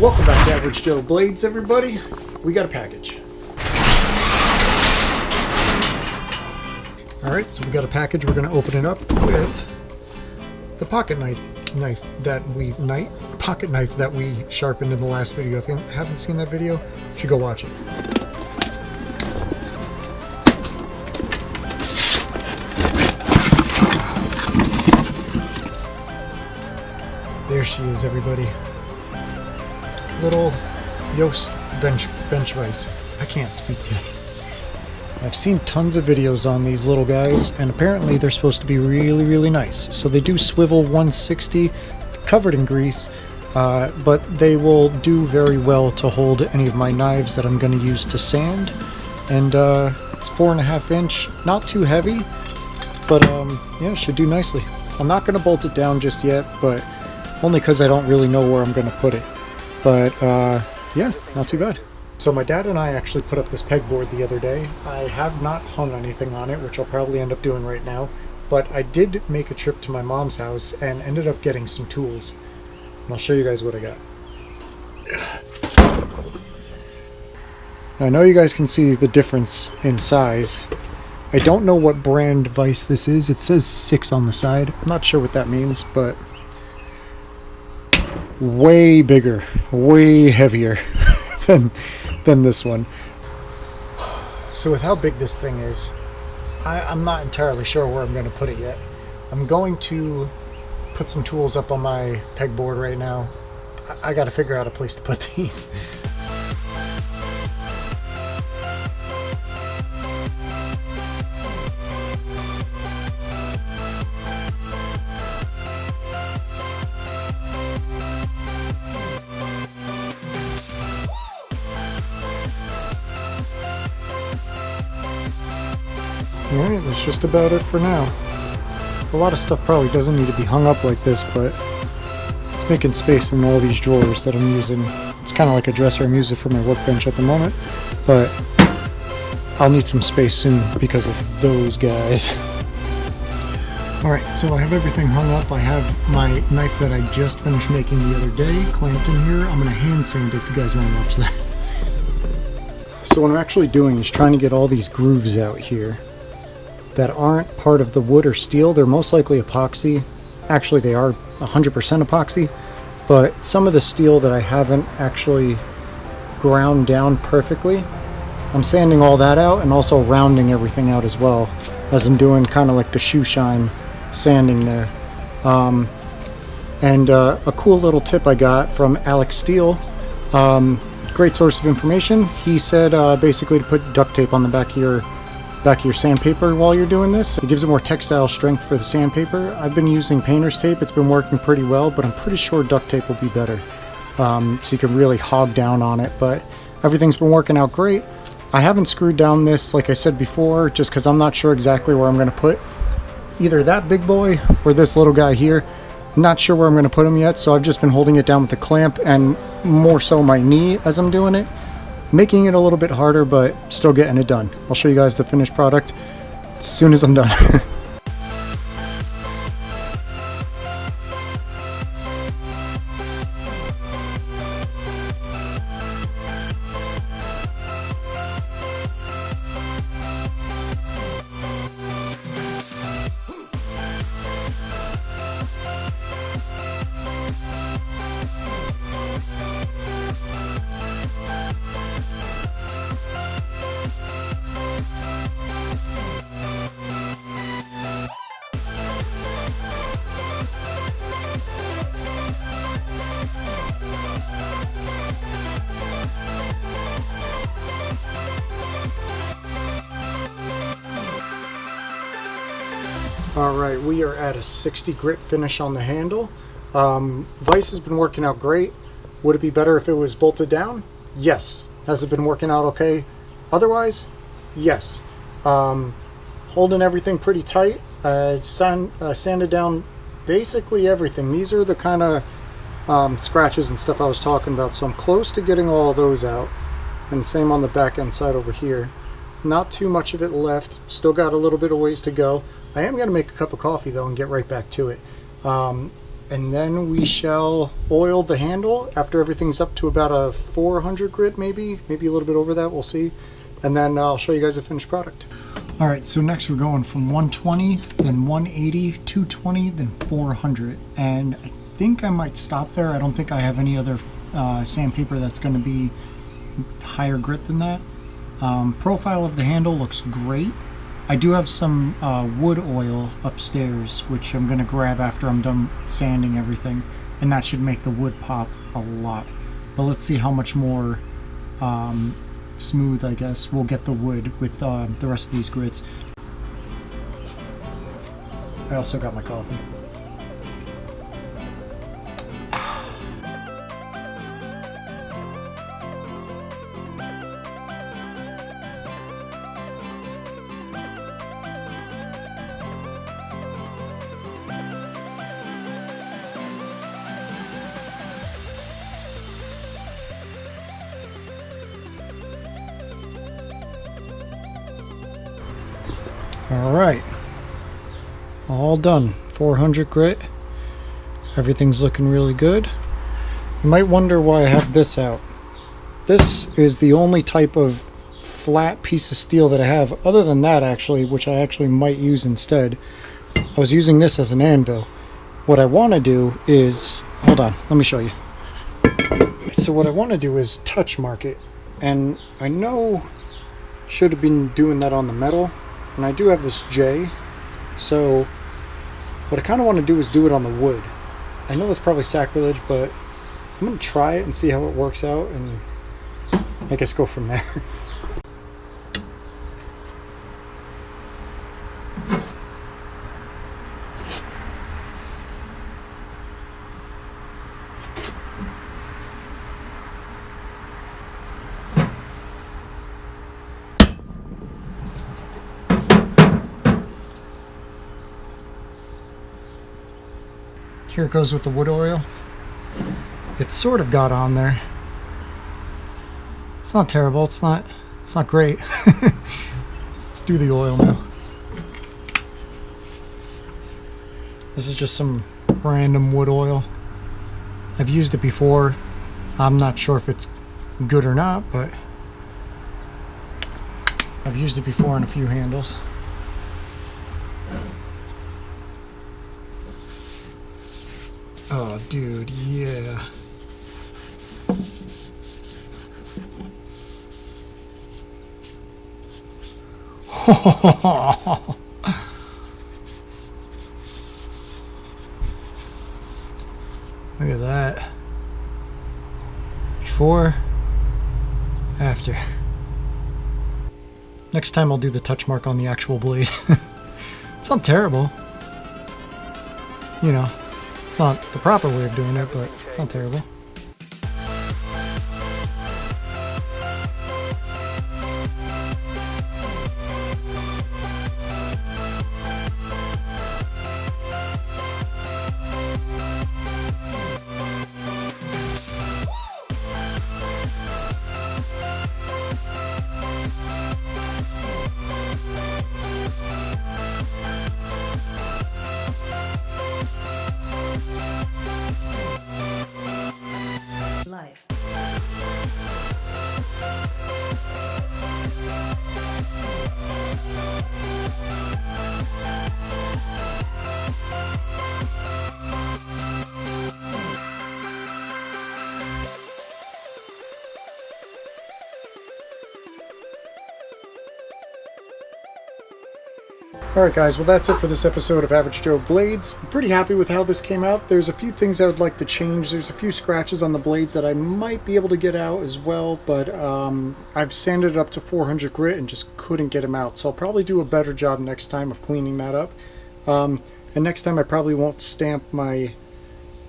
Welcome back to Average Joe Blades, everybody. We got a package. Alright, so we got a package. We're going to open it up with the pocket knife that we sharpened in the last video. If you haven't seen that video, you should go watch it. There she is, everybody. Little Yost bench vise. I can't speak today. I've seen tons of videos on these little guys, and apparently they're supposed to be really, really nice. So they do swivel 160, covered in grease, but they will do very well to hold any of my knives that I'm going to use to sand. And it's 4.5 inch, not too heavy, but yeah, should do nicely. I'm not going to bolt it down just yet, but only because I don't really know where I'm going to put it. But yeah, not too bad. So my dad and I actually put up this pegboard the other day. I have not hung anything on it, which I'll probably end up doing right now. But I did make a trip to my mom's house and ended up getting some tools. And I'll show you guys what I got. I know you guys can see the difference in size. I don't know what brand vise this is. It says 6 on the side. I'm not sure what that means, but way bigger, way heavier than this one. So with how big this thing is, I'm not entirely sure where I'm going to put it yet. I'm going to put some tools up on my pegboard right now. I got to figure out a place to put these. Alright, that's just about it for now. A lot of stuff probably doesn't need to be hung up like this, but it's making space in all these drawers that I'm using. It's kind of like a dresser I'm using for my workbench at the moment, but I'll need some space soon because of those guys. Alright, so I have everything hung up. I have my knife that I just finished making the other day clamped in here. I'm going to hand sand it if you guys want to watch that. So what I'm actually doing is trying to get all these grooves out here that aren't part of the wood or steel. They're most likely epoxy. Actually, they are 100% epoxy, but some of the steel that I haven't actually ground down perfectly, I'm sanding all that out and also rounding everything out as well, as I'm doing kind of like the shoe shine sanding there. And a cool little tip I got from Alex Steele, great source of information. He said basically to put duct tape on the back of your sandpaper while you're doing this. It gives it more textile strength for the sandpaper. I've been using painter's tape. It's been working pretty well, but I'm pretty sure duct tape will be better. So you can really hog down on it, but everything's been working out great. I haven't screwed down this, like I said before, just because I'm not sure exactly where I'm going to put either that big boy or this little guy here. Not sure where I'm going to put him yet, so I've just been holding it down with the clamp and more so my knee as I'm doing it. Making it a little bit harder, but still getting it done. I'll show you guys the finished product as soon as I'm done. Alright, we are at a 60 grit finish on the handle. Vise has been working out great. Would it be better if it was bolted down? Yes. Has it been working out okay otherwise? Yes. Holding everything pretty tight. Sanded down basically everything. These are the kind of scratches and stuff I was talking about, so I'm close to getting all those out. And same on the back end side over here. Not too much of it left. Still got a little bit of ways to go. I am going to make a cup of coffee though and get right back to it. And then we shall oil the handle after everything's up to about a 400 grit, maybe a little bit over that, we'll see. And then I'll show you guys the finished product. All right, so next we're going from 120, then 180, 220, then 400. And I think I might stop there. I don't think I have any other sandpaper that's gonna be higher grit than that. Profile of the handle looks great. I do have some wood oil upstairs, which I'm going to grab after I'm done sanding everything, and that should make the wood pop a lot. But let's see how much more smooth, I guess, we'll get the wood with the rest of these grits. I also got my coffee. All right, all done. 400 grit. Everything's looking really good. You might wonder why I have this out. This is the only type of flat piece of steel that I have, other than that actually, which I actually might use instead. I was using this as an anvil. What I want to do is, hold on, let me show you. So what I want to do is touch mark it, and I know should have been doing that on the metal. And I do have this J, so what I kind of want to do is do it on the wood. I know that's probably sacrilege, but I'm going to try it and see how it works out, and I guess go from there. Here it goes with the wood oil. It sort of got on there. It's not terrible. It's not great. Let's do the oil now. This is just some random wood oil. I've used it before. I'm not sure if it's good or not, but I've used it before on a few handles. Oh, dude, yeah. Look at that. Before, after. Next time I'll do the touch mark on the actual blade. It's not terrible. You know. It's not the proper way of doing it, but it's not terrible. Life. Alright guys, well that's it for this episode of Average Joe Blades. I'm pretty happy with how this came out. There's a few things I would like to change. There's a few scratches on the blades that I might be able to get out as well, but I've sanded it up to 400 grit and just couldn't get them out. So I'll probably do a better job next time of cleaning that up. And next time I probably won't stamp my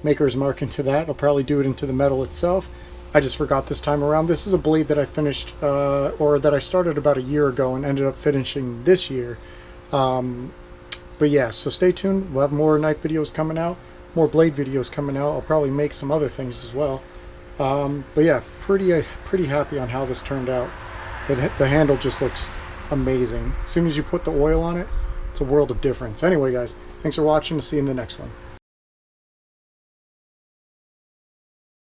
maker's mark into that. I'll probably do it into the metal itself. I just forgot this time around. This is a blade that I finished, or that I started about a year ago and ended up finishing this year. But yeah, so stay tuned. We'll have more knife videos coming out, more blade videos coming out. I'll probably make some other things as well. But yeah, pretty happy on how this turned out. The handle just looks amazing. As soon as you put the oil on it, it's a world of difference. Anyway guys, thanks for watching. See you in the next one.